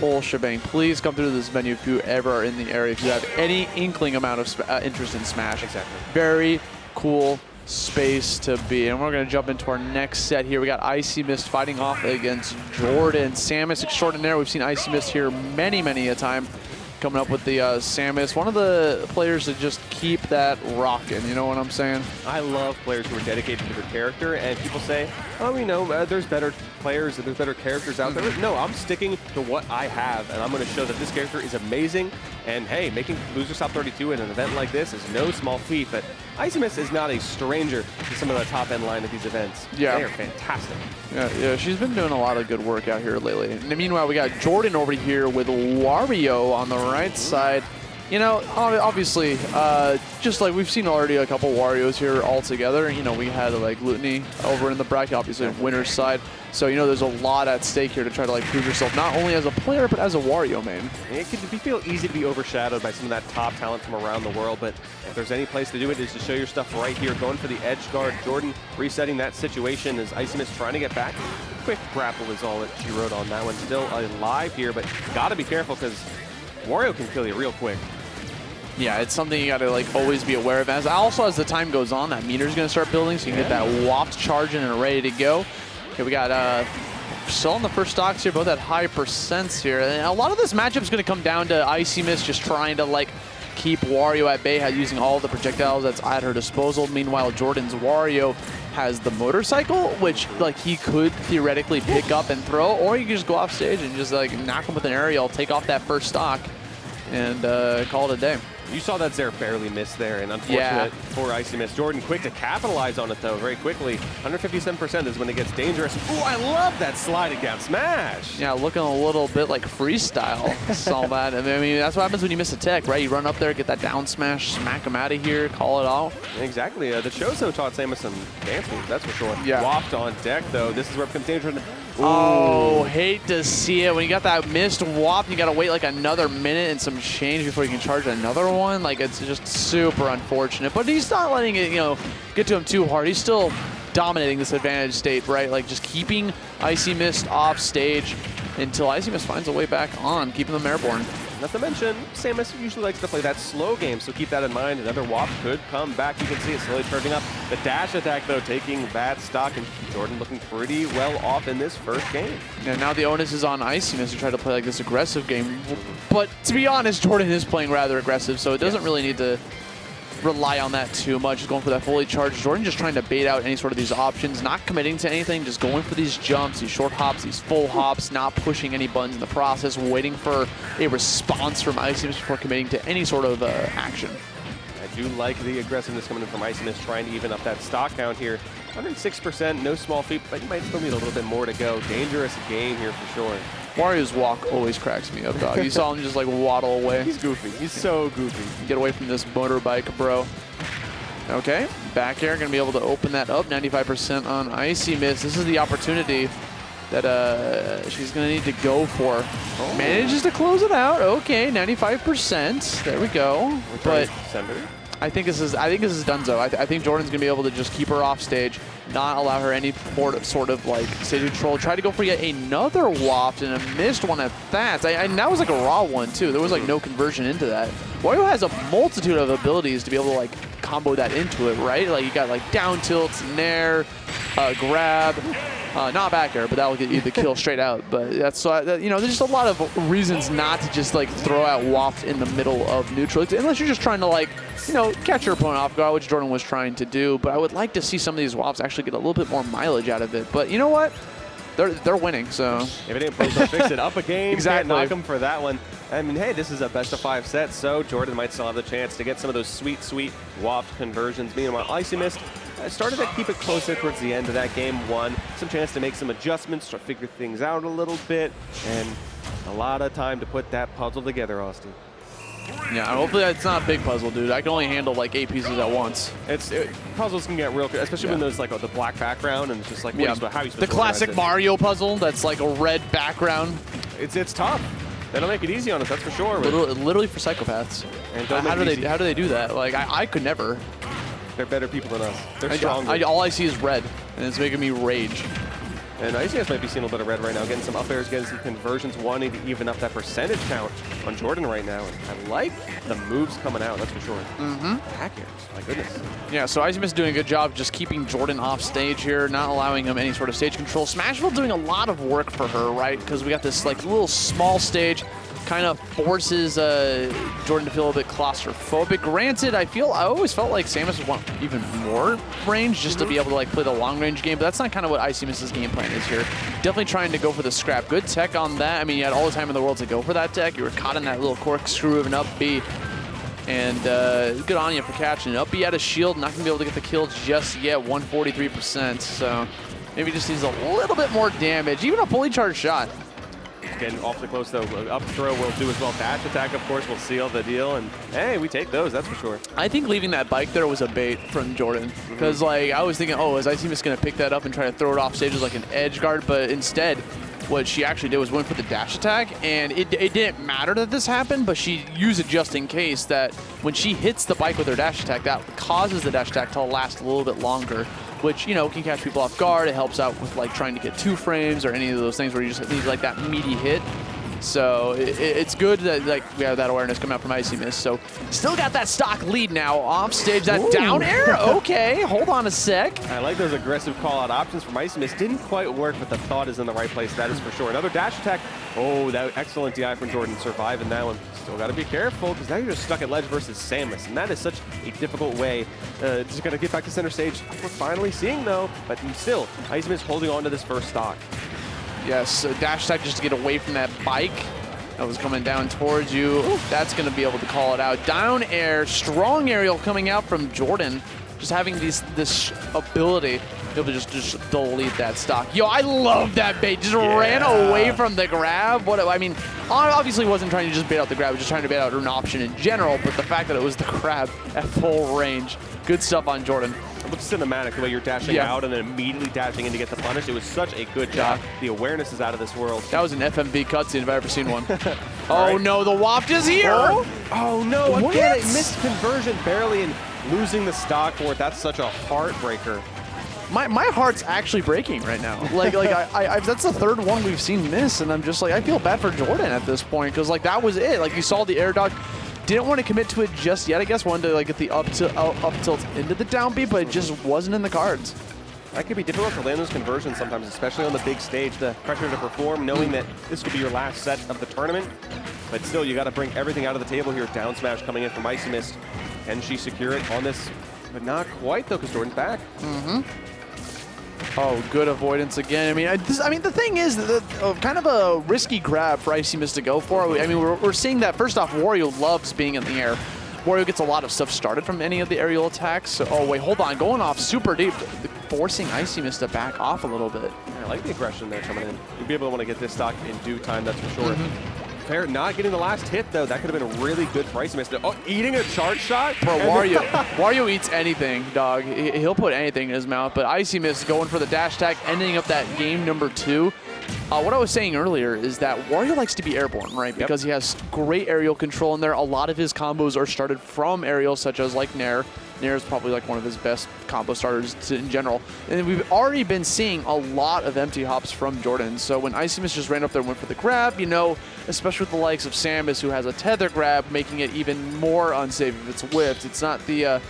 whole shebang. Please come through this menu if you ever are in the area, if you have any inkling amount of interest in Smash. Exactly. Very cool space to be. And we're going to jump into our next set here. We got IcyMist fighting off against Jordan. Samus extraordinaire. We've seen IcyMist here many, many a time. Coming up with the Samus, one of the players that just keep that rocking, you know what I'm saying? I love players who are dedicated to their character, and people say, oh, you know, there's better players and there's better characters out there. No, I'm sticking to what I have, and I'm going to show that this character is amazing. And hey, making Losers Top 32 in an event like this is no small feat, but IcyMist is not a stranger to some of the top-end line of these events. Yeah. They are fantastic. Yeah, she's been doing a lot of good work out here lately. And meanwhile, we got Jordan over here with Wario on the right side. You know, obviously, just like we've seen already a couple Warios here all together. You know, we had like Lutney over in the bracket, obviously winner's side. So, you know, there's a lot at stake here to try to like prove yourself not only as a player, but as a Wario main. It can feel easy to be overshadowed by some of that top talent from around the world, but if there's any place to do it, is to show your stuff right here. Going for the edge guard. Jordan resetting that situation as IcyMist trying to get back. Quick grapple is all that she wrote on that one. Still alive here, but gotta be careful because Wario can kill you real quick. Yeah, it's something you got to like always be aware of. As the time goes on, that meter's going to start building, so you can get that waft charging and ready to go. Okay, we got still on the first stocks here, both at high percents here. And a lot of this matchup is going to come down to IcyMist just trying to like keep Wario at bay, using all the projectiles that's at her disposal. Meanwhile, Jordan's Wario has the motorcycle, which like he could theoretically pick up and throw, or you can just go off stage and just like knock him with an aerial, take off that first stock, and call it a day. You saw that Zare barely missed there, and unfortunate for IcyMist. Jordan quick to capitalize on it, though, very quickly. 157% is when it gets dangerous. Ooh, I love that sliding down smash. Yeah, looking a little bit like freestyle. Saw that. I mean, that's what happens when you miss a tech, right? You run up there, get that down smash, smack him out of here, call it off. Exactly. The Chozo taught Samus some dance moves, that's for sure. Yeah. Waft on deck, though. This is where it becomes dangerous. Ooh. Oh, hate to see it. When you got that missed waft, you got to wait like another minute and some change before you can charge another one. Like, it's just super unfortunate. But he's not letting it, you know, get to him too hard. He's still dominating this advantage state, right? Like, just keeping IcyMist off stage until IcyMist finds a way back on, keeping them airborne. Not to mention, Samus usually likes to play that slow game, so keep that in mind. Another waft could come back. You can see it slowly charging up. The dash attack, though, taking bad stock, and Jordan looking pretty well off in this first game. Yeah, now the onus is on IcyMist to try to play like this aggressive game. But to be honest, Jordan is playing rather aggressive, so it doesn't really need to rely on that too much. Just going for that fully charged Jordan, just trying to bait out any sort of these options, not committing to anything, just going for these jumps, these short hops, these full hops, not pushing any buttons in the process, waiting for a response from IcyMist before committing to any sort of action. I do like the aggressiveness coming in from IcyMist, trying to even up that stock count here. 106%, no small feat, but you might still need a little bit more to go. Dangerous game here for sure. Wario's walk always cracks me up, dog. You saw him just like waddle away. He's goofy. He's so goofy. Get away from this motorbike, bro. Okay, back air, gonna be able to open that up. 95% on IcyMist. This is the opportunity that she's gonna need to go for. Oh. Manages to close it out. Okay, 95%. There we go. But I think this is donezo. I think Jordan's gonna be able to just keep her off stage, not allow her any sort of like stage control. Try to go for yet another waft and a missed one at that. And that was like a raw one too. There was like no conversion into that. Wario has a multitude of abilities to be able to like combo that into it, right? Like you got like down tilts, nair, grab. Not back air, but that will get you the kill straight out. But that's you know, there's just a lot of reasons not to just like throw out waft in the middle of neutral, unless you're just trying to like, you know, catch your opponent off guard, which Jordan was trying to do. But I would like to see some of these wafts actually get a little bit more mileage out of it. But you know what? They're winning, so if it ain't broke, they'll fix it. Up a game, exactly. Can't knock them for that one. I mean, hey, this is a best of 5 set, so Jordan might still have the chance to get some of those sweet, sweet waft conversions. Meanwhile, IcyMist started to keep it closer towards the end of that game one. Some chance to make some adjustments, start figure things out a little bit, and a lot of time to put that puzzle together, Austin. Yeah, hopefully it's not a big puzzle, dude. I can only handle like 8 pieces at once. Puzzles can get real good, especially when there's like the black background and it's just like, how are you supposed the to classic Mario puzzle that's like a red background. It's tough. They don't make it easy on us, that's for sure. Literally for psychopaths. And how do they do that? Like I could never. They're better people than us. They're stronger. All I see is red, and it's making me rage. And IcyMist might be seeing a little bit of red right now, getting some up airs, getting some conversions, wanting to even up that percentage count on Jordan right now. And I like the moves coming out, that's for sure. Back airs, my goodness. Yeah, so IcyMist doing a good job just keeping Jordan off stage here, not allowing him any sort of stage control. Smashville doing a lot of work for her, right? Because we got this like little small stage, kind of forces Jordan to feel a little bit claustrophobic. Granted, I always felt like Samus would want even more range just to be able to like play the long range game, but that's not kind of what IcyMist's game plan is here. Definitely trying to go for the scrap. Good tech on that. I mean, you had all the time in the world to go for that tech. You were caught in that little corkscrew of an up B. And good on you for catching it. Up B had a shield, not going to be able to get the kill just yet, 143%. So maybe just needs a little bit more damage. Even a fully charged shot. Getting awfully close though. Up throw will do as well. Dash attack, of course, will seal the deal. And hey, we take those, that's for sure. I think leaving that bike there was a bait from Jordan. Because like I was thinking, oh, is IcyMist going to pick that up and try to throw it off stage as like an edge guard? But instead, what she actually did was went for the dash attack. And it didn't matter that this happened, but she used it just in case that when she hits the bike with her dash attack, that causes the dash attack to last a little bit longer, which, you know, can catch people off guard. It helps out with like trying to get 2 frames or any of those things where you just need like that meaty hit. So it's good that like we have that awareness coming out from IcyMist. So still got that stock lead now off stage. That down air, okay, hold on a sec. I like those aggressive call-out options from IcyMist. Didn't quite work, but the thought is in the right place, that is for sure. Another dash attack. Oh, that excellent DI from Jordan, surviving that one. Still got to be careful, because now you're just stuck at ledge versus Samus, and that is such a difficult way just got to get back to center stage. We're finally seeing, though, but still, IcyMist holding on to this first stock. Yes, dash attack just to get away from that bike that was coming down towards you. Ooh, that's going to be able to call it out. Down air, strong aerial coming out from Jordan. Just having this ability to be able to just delete that stock. Yo, I love that bait. Just ran away from the grab. I mean, obviously wasn't trying to just bait out the grab. Just trying to bait out an option in general. But the fact that it was the grab at full range. Good stuff on Jordan. It looks cinematic the way you're dashing out and then immediately dashing in to get the punish. It was such a good job. The awareness is out of this world. That was an FMV cutscene if I've ever seen one. Oh no, the waft is here! Oh no, again, a missed conversion barely and losing the stock for it. That's such a heartbreaker. My heart's actually breaking right now. Like that's the third one we've seen miss, and I'm just like, I feel bad for Jordan at this point, because like that was it. Like you saw the air dodge. Didn't want to commit to it just yet, I guess. Wanted to like get the up tilt into the down B, but it just wasn't in the cards. That could be difficult to land those conversions sometimes, especially on the big stage. The pressure to perform, knowing that this could be your last set of the tournament. But still, you got to bring everything out of the table here. Down smash coming in from IcyMist. Can she secure it on this? But not quite, though, because Jordan's back. Oh, good avoidance again. I mean, the thing is, kind of a risky grab for IcyMist to go for. I mean, we're seeing that, first off, Wario loves being in the air. Wario gets a lot of stuff started from any of the aerial attacks. So, oh, wait, hold on. Going off super deep, forcing IcyMist to back off a little bit. I like the aggression there coming in. You'll be able to want to get this stock in due time, that's for sure. Fair, not getting the last hit, though. That could have been really good for IcyMist. Oh, eating a charge shot? Bro, Wario eats anything, dog. He'll put anything in his mouth, but IcyMist going for the dash attack, ending up that game number 2. What I was saying earlier is that Wario likes to be airborne, right? Because he has great aerial control in there. A lot of his combos are started from aerial, such as like Nair. Nair is probably like one of his best combo starters in general. And we've already been seeing a lot of empty hops from Jordan. So when IcyMist just ran up there and went for the grab, you know, especially with the likes of Samus, who has a tether grab, making it even more unsafe if it's whipped. It's not the...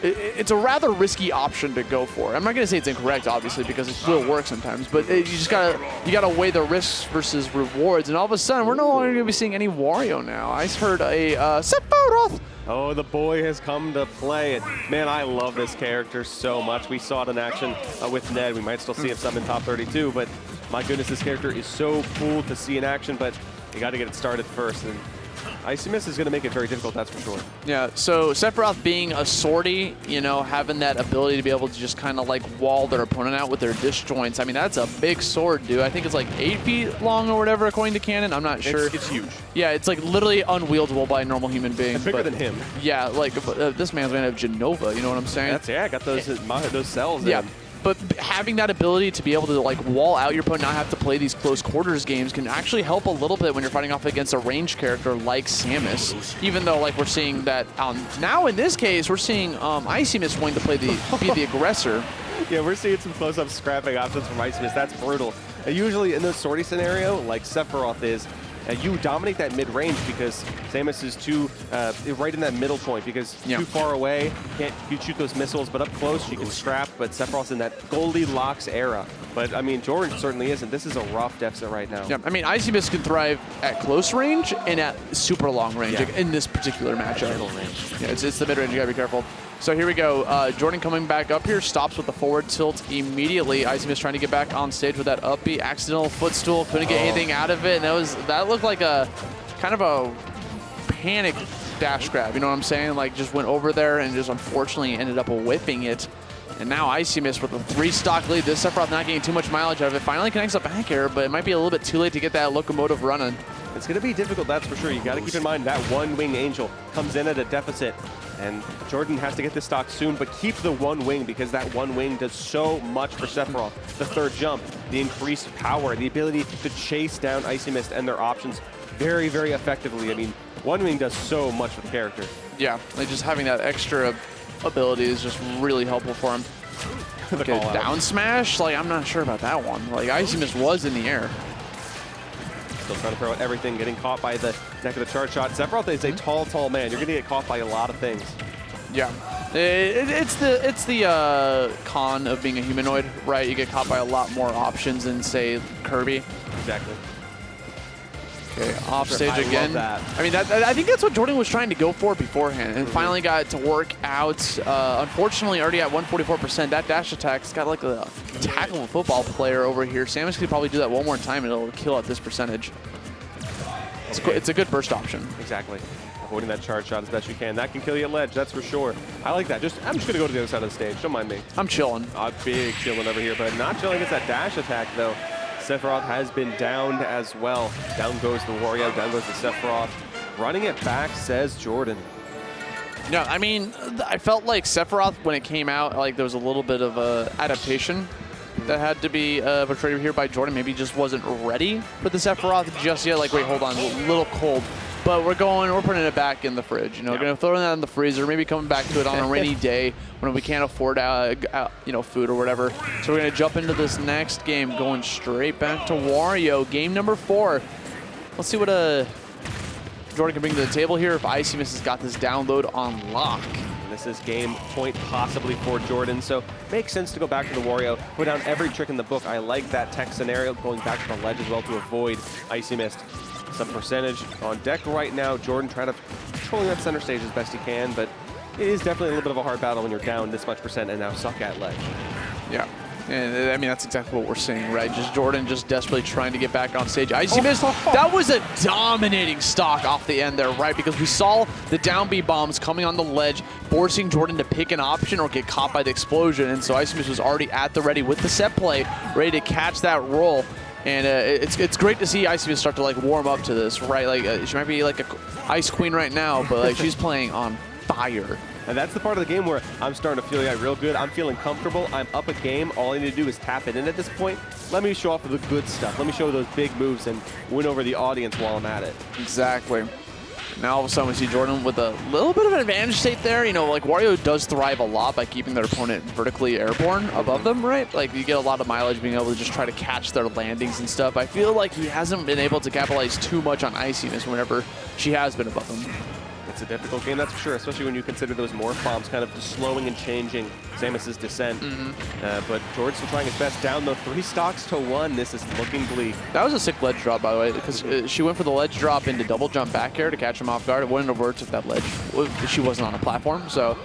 It's a rather risky option to go for. I'm not gonna say it's incorrect, obviously, because it will work sometimes. But you just gotta weigh the risks versus rewards. And all of a sudden, we're no longer gonna be seeing any Wario now. I heard a Sephiroth. Oh, the boy has come to play. And man, I love this character so much. We saw it in action with Ned. We might still see him some in top 32, but my goodness, this character is so cool to see in action. But you got to get it started first. And IcyMist is going to make it very difficult, that's for sure. Yeah, so Sephiroth being a swordy, you know, having that ability to be able to just kind of like wall their opponent out with their disjoints. I mean, that's a big sword, dude. I think it's like 8 feet long or whatever, according to canon. I'm not sure. It's huge. Yeah, it's like literally unwieldable by a normal human being. It's bigger than him. Yeah, like this man's made of Genova, you know what I'm saying? That's, yeah, got those cells yeah. in. But having that ability to be able to like wall out your opponent, not have to play these close quarters games, can actually help a little bit when you're fighting off against a ranged character like Samus. Even though like we're seeing that now in this case we're seeing IcyMist wanting to play be the aggressor. Yeah, we're seeing some close-up scrapping options from IcyMist. That's brutal. Usually in the sortie scenario, like Sephiroth is, you dominate that mid-range because Samus is too right in that middle point because too far away, you shoot those missiles, but up close you can scrap, but Sephiroth's in that Goldilocks era. But I mean, Jordan certainly isn't. This is a rough deficit right now. Yeah, I mean, IcyMist can thrive at close range and at super long range in this particular matchup. Middle range. Yeah, it's the mid-range, you gotta be careful. So here we go. Jordan coming back up here, stops with the forward tilt immediately. IcyMist trying to get back on stage with that up B, accidental footstool, couldn't get anything out of it, and that looked like a kind of a panic dash grab, you know what I'm saying? Like just went over there and just unfortunately ended up whipping it. And now IcyMist with a 3-stock lead. This Sephiroth not getting too much mileage out of it. Finally connects up back air, but it might be a little bit too late to get that locomotive running. It's going to be difficult, that's for sure. You got to keep in mind that one-wing Angel comes in at a deficit, and Jordan has to get this stock soon, but keep the one wing because that one wing does so much for Sephiroth. The third jump, the increased power, the ability to chase down IcyMist and their options very, very effectively. I mean, one wing does so much for the character. Yeah, like just having that extra ability is just really helpful for him. Okay, down smash? Like, I'm not sure about that one. Like, IcyMist was in the air. Still trying to throw out everything, getting caught by the neck of the charge shot. Sephiroth is a tall, tall man. You're going to get caught by a lot of things. Yeah. It's the con of being a humanoid, right? You get caught by a lot more options than, say, Kirby. Exactly. Okay, off stage again. Love that. I mean, I think that's what Jordan was trying to go for beforehand, and finally got it to work out. Unfortunately, already at 144%. That dash attack's got like a tackle football player over here. Samus could probably do that one more time, and it'll kill at this percentage. It's a good burst option. Exactly. Avoiding that charge shot as best you can. That can kill you at ledge, that's for sure. I like that. I'm just going to go to the other side of the stage. Don't mind me. I'm chilling. Big chilling over here, but not chilling against that dash attack, though. Sephiroth has been downed as well. Down goes the Wario, down goes the Sephiroth. Running it back, says Jordan. No, I mean, I felt like Sephiroth, when it came out, like there was a little bit of a adaptation that had to be portrayed here by Jordan. Maybe he just wasn't ready for the Sephiroth just yet. Like, wait, hold on, a little cold. But we're putting it back in the fridge. You know, we're gonna throw that in the freezer. Maybe coming back to it on a rainy day when we can't afford, food or whatever. So we're gonna jump into this next game, going straight back to Wario, game number 4. Let's see what Jordan can bring to the table here if IcyMist has got this download on lock. And this is game point possibly for Jordan, so makes sense to go back to the Wario, put down every trick in the book. I like that tech scenario, going back to the ledge as well to avoid IcyMist. Some percentage on deck right now. Jordan trying to control that center stage as best he can, but it is definitely a little bit of a hard battle when you're down this much percent and now suck at ledge. Yeah. And I mean, that's exactly what we're seeing, right? Just Jordan just desperately trying to get back on stage. IcyMist, that was a dominating stock off the end there, right? Because we saw the down B bombs coming on the ledge, forcing Jordan to pick an option or get caught by the explosion. And so IcyMist was already at the ready with the set play, ready to catch that roll. And it's great to see IcyMist start to like warm up to this, right? Like she might be like a ice queen right now, but like she's playing on fire. And that's the part of the game where I'm starting to feel real good. I'm feeling comfortable. I'm up a game. All I need to do is tap it in at this point. Let me show off the good stuff. Let me show those big moves and win over the audience while I'm at it. Exactly. Now all of a sudden we see Jordan with a little bit of an advantage state there. You know, like Wario does thrive a lot by keeping their opponent vertically airborne above them, right? Like you get a lot of mileage being able to just try to catch their landings and stuff. I feel like he hasn't been able to capitalize too much on IcyMist whenever she has been above him. It's a difficult game, that's for sure, especially when you consider those morph bombs kind of slowing and changing Samus's descent. But Jordan's still trying his best. Down though, 3 stocks to 1. This is looking bleak. That was a sick ledge drop, by the way, because she went for the ledge drop into double jump back air to catch him off guard. It wouldn't have worked if that ledge, she wasn't on a platform. So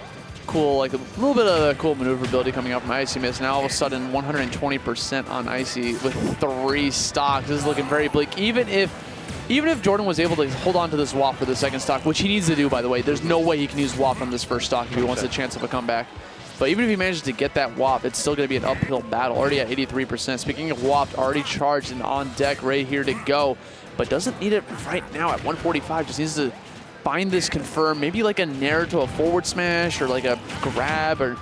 cool, like a little bit of cool maneuverability coming out from IcyMist. Now all of a sudden 120% on Icy with 3 stocks. This is looking very bleak. Even if Jordan was able to hold on to this WAP for the second stock, which he needs to do, by the way, there's no way he can use WAP from this first stock if he wants a chance of a comeback. But even if he manages to get that WAP, it's still going to be an uphill battle, already at 83%. Speaking of WAP, already charged and on deck, ready here to go, but doesn't need it right now at 145. Just needs to find this confirm, maybe like a nair to a forward smash or like a grab or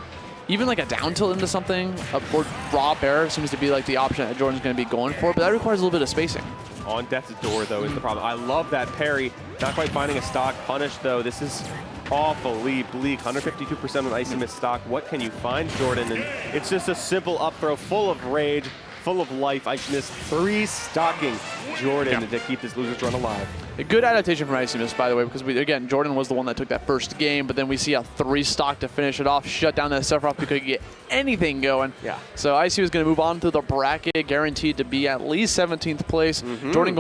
even like a down tilt into something. Or raw bear seems to be like the option that Jordan's going to be going for, but that requires a little bit of spacing. On death's door, though, is the problem. I love that parry. Not quite finding a stock. Punish, though. This is awfully bleak. 152% on IcyMist stock. What can you find, Jordan? And it's just a simple up throw full of rage, full of life. IcyMist 3-stocking Jordan to keep this loser's run alive. A good adaptation from IcyMist, by the way, because again, Jordan was the one that took that first game, but then we see a 3-stock to finish it off, shut down that Sephiroth because he could get anything going. Yeah. So Icy was going to move on to the bracket, guaranteed to be at least 17th place. Jordan going